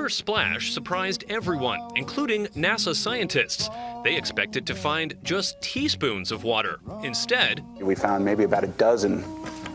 lunar splash surprised everyone, including NASA scientists. They expected to find just teaspoons of water. Instead, we found maybe about a dozen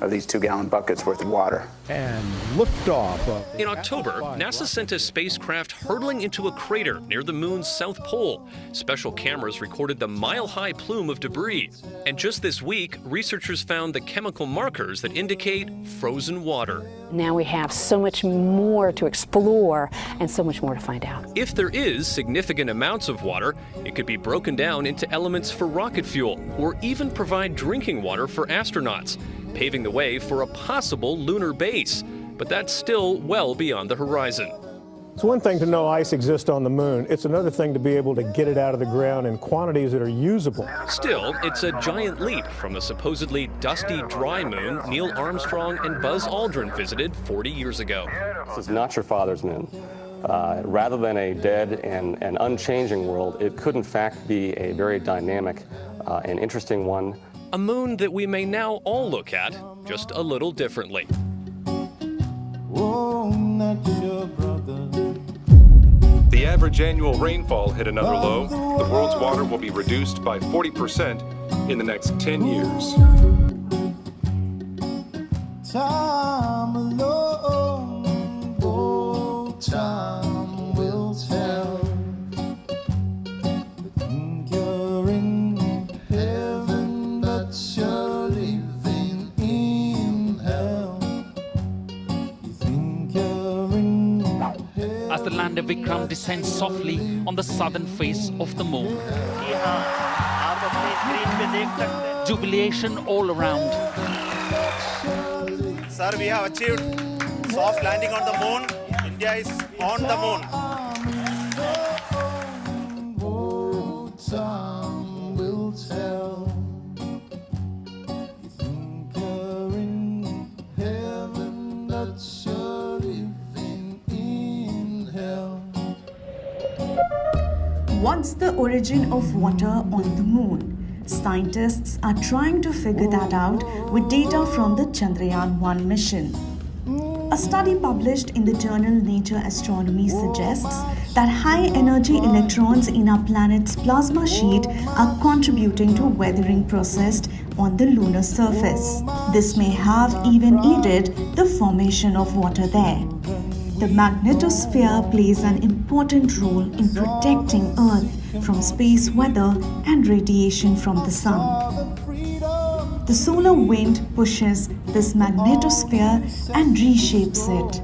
of these 2-gallon buckets worth of water. And liftoff. In October, NASA sent a spacecraft hurtling into a crater near the moon's south pole. Special cameras recorded the mile-high plume of debris. And just this week, researchers found the chemical markers that indicate frozen water. Now we have so much more to explore and so much more to find out. If there is significant amounts of water, it could be broken down into elements for rocket fuel or even provide drinking water for astronauts, paving the way for a possible lunar base. But that's still well beyond the horizon. It's one thing to know ice exists on the moon. It's another thing to be able to get it out of the ground in quantities that are usable. Still, it's a giant leap from the supposedly dusty, dry moon Neil Armstrong and Buzz Aldrin visited 40 years ago. This is not your father's moon. Rather than a dead and unchanging world, it could in fact be a very dynamic and interesting one. A moon that we may now all look at just a little differently. Oh, not your brother. The average annual rainfall hit another low. The world's water will be reduced by 40% in the next 10 years. Time alone, oh, time will tell. You think you're in heaven, but you're living in hell. You think you're in heaven. As the lander Vikram descends softly on the southern face of the moon. Jubilation all around. Sir, we have achieved soft landing on the moon. India is on the moon. Oh, time will tell. You think you're in heaven, but you're living in hell. What's the origin of water on the moon? Scientists are trying to figure that out with data from the Chandrayaan-1 mission. A study published in the journal Nature Astronomy suggests that high-energy electrons in our planet's plasma sheet are contributing to weathering process on the lunar surface. This may have even aided the formation of water there. The magnetosphere plays an important role in protecting Earth from space weather and radiation from the sun. The solar wind pushes this magnetosphere and reshapes it.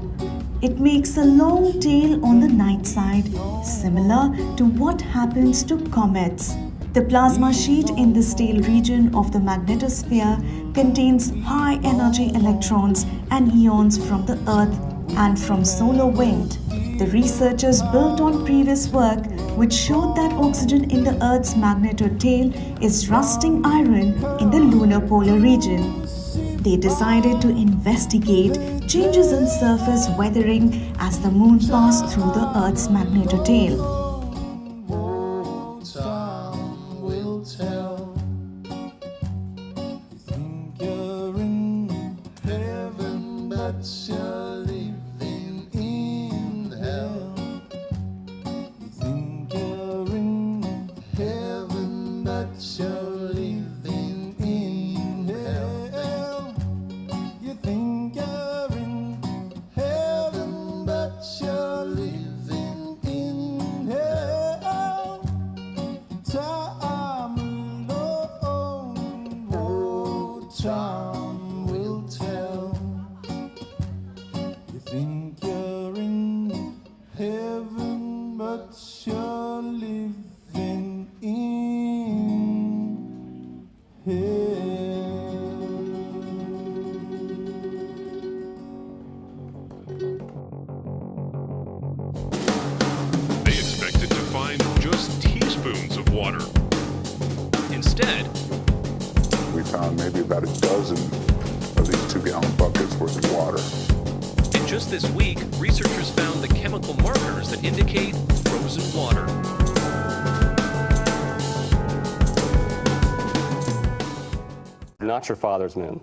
It makes a long tail on the night side, similar to what happens to comets. The plasma sheet in this tail region of the magnetosphere contains high-energy electrons and ions from the Earth and from solar wind. The researchers built on previous work which showed that oxygen in the Earth's magnetotail is rusting iron in the lunar polar region. They decided to investigate changes in surface weathering as the moon passed through the Earth's magnetotail. Oh, time will tell. You think you're in heaven, but you're living in hell. You think you're in heaven, but you're living in hell. You think you're in heaven, but you're living in hell. Time alone, oh, time will tell. You think you're in heaven, but you're living in hell. They expected to find just teaspoons of water. Instead, We found maybe about a dozen of these 2-gallon buckets worth of water. and just this week, researchers found the chemical markers that indicate frozen water. Not your father's moon.